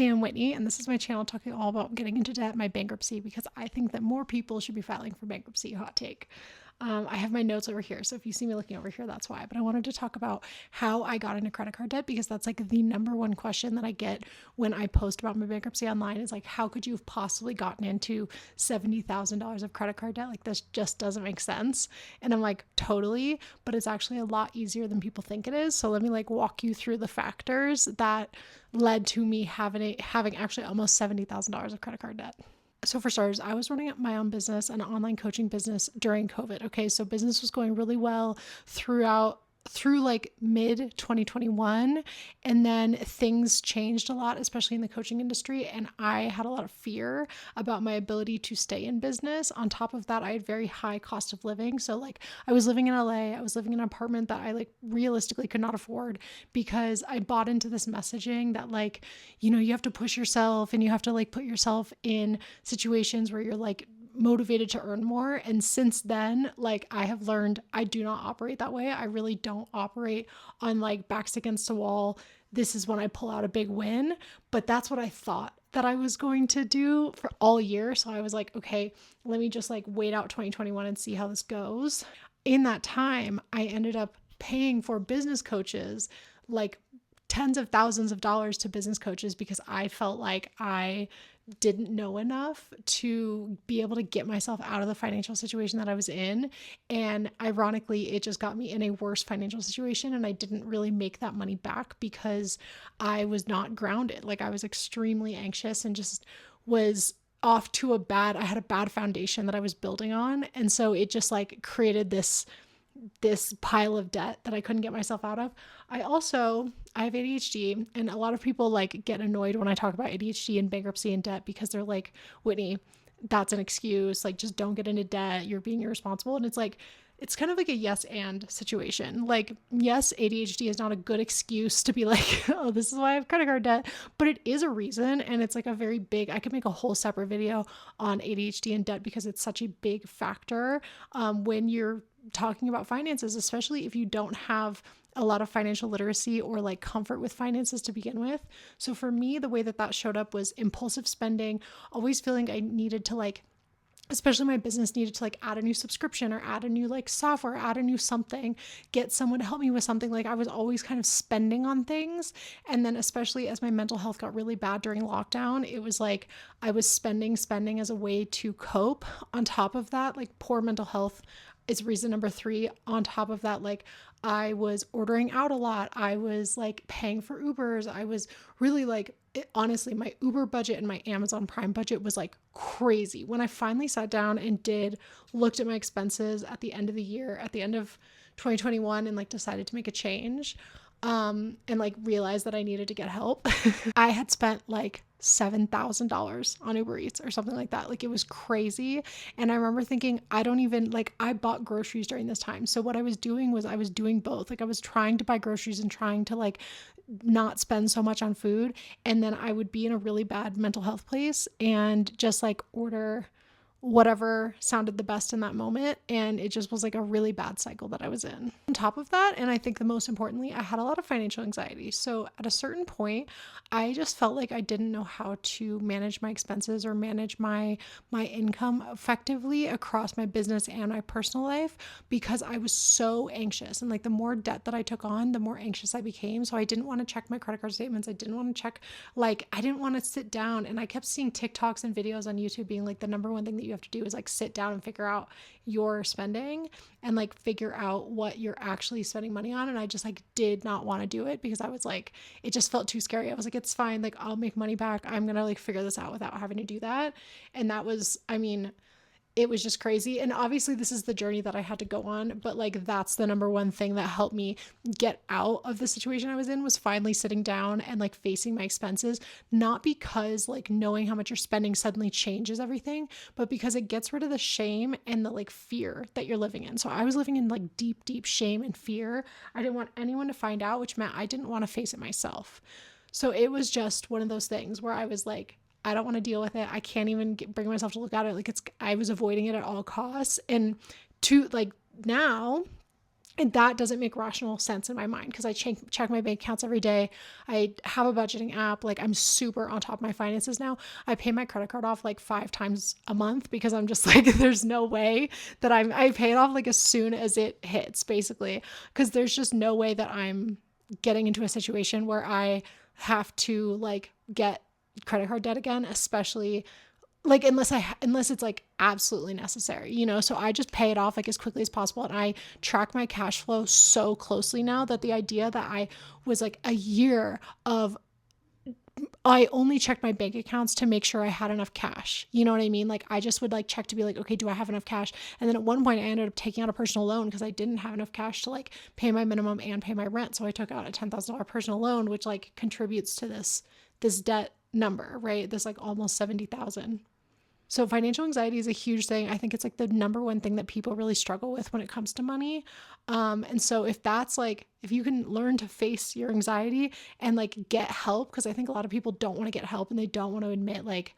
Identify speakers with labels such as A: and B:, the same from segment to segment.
A: Hey, I'm Whitney, and this is my channel talking all about getting into debt, my bankruptcy, because I think that more people should be filing for bankruptcy. Hot take. I have my notes over here, so if you see me looking over here, that's why. But I wanted to talk about how I got into credit card debt because that's like the number one question that I get when I post about my bankruptcy online is like, how could you have possibly gotten into $70,000 of credit card debt? Like, this just doesn't make sense. And I'm like, totally, but it's actually a lot easier than people think it is. So let me like walk you through the factors that led to me having actually almost $70,000 of credit card debt. So for starters, I was running my own business, an online coaching business during COVID. Okay, so business was going really well through like mid 2021, and then things changed a lot, especially in the coaching industry, and I had a lot of fear about my ability to stay in business. On top of that, I had very high cost of living, so like I was living in LA, I was living in an apartment that I like realistically could not afford because I bought into this messaging that like, you have to push yourself and you have to like put yourself in situations where you're like motivated to earn more. And since then, like I have learned I do not operate that way. I really don't operate on like backs against the wall. This is when I pull out a big win. But that's what I thought that I was going to do for all year. So I was like, okay, let me just like wait out 2021 and see how this goes. In that time, I ended up paying for business coaches, like tens of thousands of dollars to business coaches because I felt like I didn't know enough to be able to get myself out of the financial situation that I was in. And ironically, it just got me in a worse financial situation. And I didn't really make that money back because I was not grounded. Like I was extremely anxious and just was off to I had a bad foundation that I was building on. And so it just like created this pile of debt that I couldn't get myself out of. I have ADHD, and a lot of people like get annoyed when I talk about ADHD and bankruptcy and debt because they're like, Whitney, that's an excuse. Like, just don't get into debt. You're being irresponsible. And it's like, it's kind of like a yes and situation. Like, yes, ADHD is not a good excuse to be like, oh, this is why I have credit card debt, but it is a reason. And it's like a very big, I could make a whole separate video on ADHD and debt because it's such a big factor when you're talking about finances, especially if you don't have a lot of financial literacy or like comfort with finances to begin with. So for me, the way that that showed up was impulsive spending, always feeling I needed to like, especially my business needed to like add a new subscription or add a new like software, add a new something, get someone to help me with something. Like I was always kind of spending on things. And then especially as my mental health got really bad during lockdown, it was like I was spending as a way to cope. On top of that, like poor mental health is reason number 3. On top of that, like I was ordering out a lot. I was like paying for Ubers. I was really like, honestly, my Uber budget and my Amazon Prime budget was like crazy. When I finally sat down and looked at my expenses at the end of the year, at the end of 2021, and like decided to make a change, and like realized that I needed to get help. I had spent like $7,000 on Uber Eats or something like that. Like it was crazy. And I remember thinking, I don't even like, I bought groceries during this time. So what I was doing was I was doing both. Like I was trying to buy groceries and trying to like not spend so much on food. And then I would be in a really bad mental health place and just like order whatever sounded the best in that moment. And it just was like a really bad cycle that I was in. On top of that, and I think the most importantly, I had a lot of financial anxiety. So at a certain point, I just felt like I didn't know how to manage my expenses or manage my income effectively across my business and my personal life because I was so anxious. And like the more debt that I took on, the more anxious I became. So I didn't want to check my credit card statements. I didn't want to check, like, I didn't want to sit down. And I kept seeing TikToks and videos on YouTube being like the number one thing that you have to do is like sit down and figure out your spending and like figure out what you're actually spending money on. And I just like did not want to do it because I was like, it just felt too scary. I was like, it's fine. Like I'll make money back. I'm going to like figure this out without having to do that. And that was, I mean, it was just crazy. And obviously this is the journey that I had to go on, but like that's the number one thing that helped me get out of the situation I was in was finally sitting down and like facing my expenses, not because like knowing how much you're spending suddenly changes everything, but because it gets rid of the shame and the like fear that you're living in. So I was living in like deep shame and fear. I didn't want anyone to find out, which meant I didn't want to face it myself. So it was just one of those things where I was like, I don't want to deal with it. I can't even bring myself to look at it. Like I was avoiding it at all costs. And to like now And that doesn't make rational sense in my mind because I check my bank accounts every day. I have a budgeting app. Like, I'm super on top of my finances now. I pay my credit card off like 5 times a month because I'm just like, there's no way that I pay it off like as soon as it hits, basically, because there's just no way that I'm getting into a situation where I have to like get credit card debt again, especially like unless it's like absolutely necessary, so I just pay it off like as quickly as possible. And I track my cash flow so closely now that the idea that I was like a year of I only checked my bank accounts to make sure I had enough cash. You know what I mean? Like, I just would like check to be like, okay, do I have enough cash? And then at one point I ended up taking out a personal loan because I didn't have enough cash to like pay my minimum and pay my rent. So I took out a $10,000 personal loan, which like contributes to this debt number, right? This like almost 70,000. So financial anxiety is a huge thing. I think it's like the number one thing that people really struggle with when it comes to money. And so if that's like, if you can learn to face your anxiety and like get help, because I think a lot of people don't want to get help and they don't want to admit like,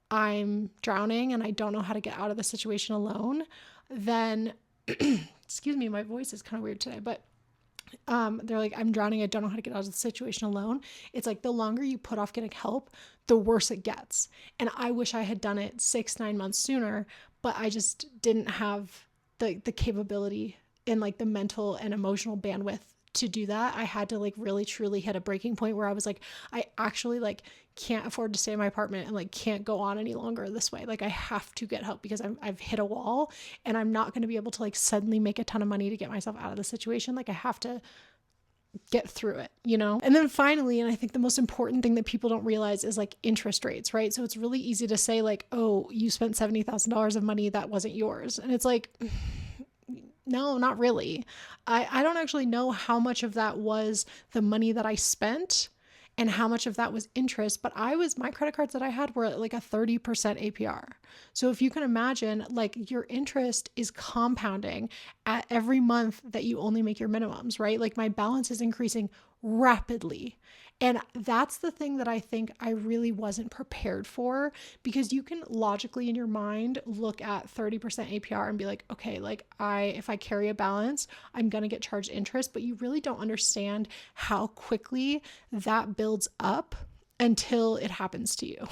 A: I'm drowning and I don't know how to get out of the situation alone, then, excuse me, my voice is kind of weird today, but they're like, I'm drowning, I don't know how to get out of the situation alone. It's like the longer you put off getting help, the worse it gets. And I wish I had done it 6-9 months sooner, but I just didn't have the capability and like the mental and emotional bandwidth to do that. I had to like really truly hit a breaking point where I was like, I actually like can't afford to stay in my apartment and like can't go on any longer this way. Like, I have to get help because I've hit a wall and I'm not going to be able to like suddenly make a ton of money to get myself out of the situation. Like, I have to get through it, And then finally, and I think the most important thing that people don't realize is like interest rates, right? So it's really easy to say like, oh, you spent $70,000 of money that wasn't yours. And it's like, no, not really. I don't actually know how much of that was the money that I spent and how much of that was interest, but my credit cards that I had were like a 30% APR. So if you can imagine, like, your interest is compounding at every month that you only make your minimums, right? Like, my balance is increasing rapidly. And that's the thing that I think I really wasn't prepared for, because you can logically in your mind look at 30% APR and be like, okay, like if I carry a balance, I'm going to get charged interest, but you really don't understand how quickly that builds up until it happens to you.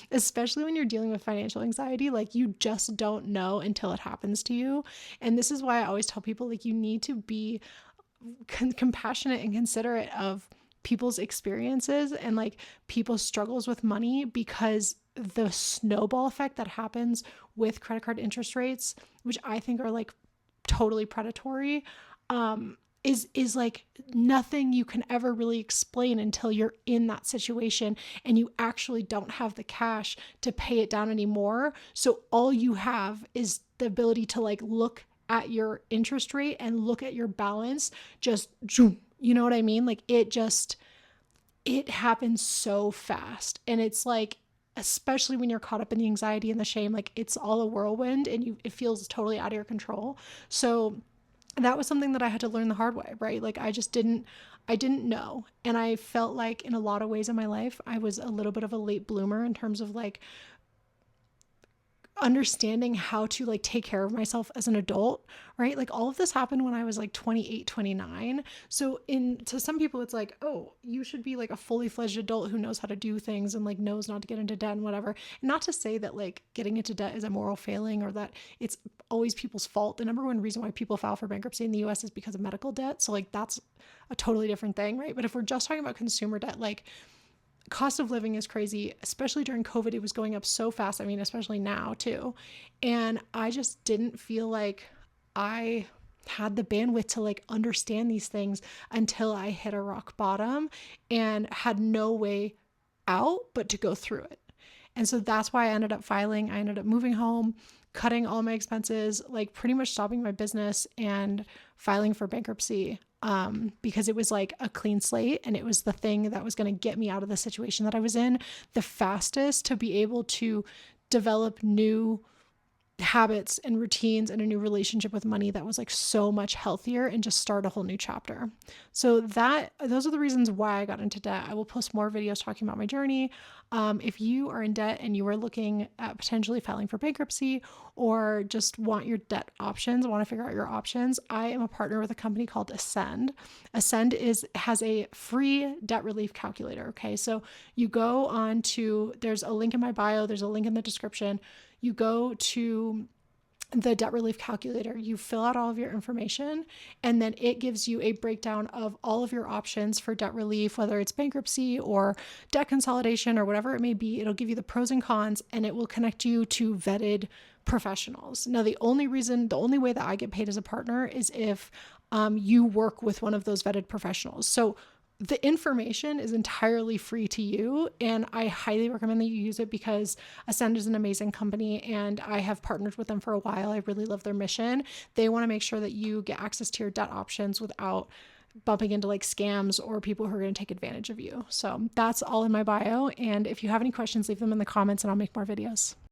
A: Especially when you're dealing with financial anxiety, like, you just don't know until it happens to you. And this is why I always tell people, like, you need to be compassionate and considerate of people's experiences and like people's struggles with money, because the snowball effect that happens with credit card interest rates, which I think are like totally predatory, is like nothing you can ever really explain until you're in that situation and you actually don't have the cash to pay it down anymore. So all you have is the ability to like look at your interest rate and look at your balance, just, you know what I mean? Like, it happens so fast. And it's like, especially when you're caught up in the anxiety and the shame, like, it's all a whirlwind and it feels totally out of your control. So that was something that I had to learn the hard way, right? Like, I didn't know. And I felt like in a lot of ways in my life, I was a little bit of a late bloomer in terms of like understanding how to like take care of myself as an adult, right? Like, all of this happened when I was like 28, 29. So to some people it's like, oh, you should be like a fully fledged adult who knows how to do things and like knows not to get into debt and whatever. And not to say that like getting into debt is a moral failing or that it's always people's fault. The number one reason why people file for bankruptcy in the US is because of medical debt. So like, that's a totally different thing, right? But if we're just talking about consumer debt, like, cost of living is crazy, especially during COVID. It was going up so fast. I mean, especially now too. And I just didn't feel like I had the bandwidth to like understand these things until I hit a rock bottom and had no way out but to go through it. And so that's why I ended up filing. I ended up moving home, cutting all my expenses, like pretty much stopping my business and filing for bankruptcy. Because it was like a clean slate and it was the thing that was going to get me out of the situation that I was in the fastest, to be able to develop new habits and routines and a new relationship with money that was like so much healthier and just start a whole new chapter. So those are the reasons why I got into debt. I will post more videos talking about my journey. If you are in debt and you are looking at potentially filing for bankruptcy or just want your debt options, want to figure out your options, I am a partner with a company called Ascend. Ascend has a free debt relief calculator. Okay, so you go on to, there's a link in my bio, there's a link in the description. You go to the debt relief calculator, you fill out all of your information, and then it gives you a breakdown of all of your options for debt relief, whether it's bankruptcy or debt consolidation or whatever it may be. It'll give you the pros and cons, and it will connect you to vetted professionals. Now, the only way that I get paid as a partner is if you work with one of those vetted professionals. So the information is entirely free to you, and I highly recommend that you use it because Ascend is an amazing company and I have partnered with them for a while. I really love their mission. They want to make sure that you get access to your debt options without bumping into like scams or people who are going to take advantage of you. So that's all in my bio. And if you have any questions, leave them in the comments and I'll make more videos.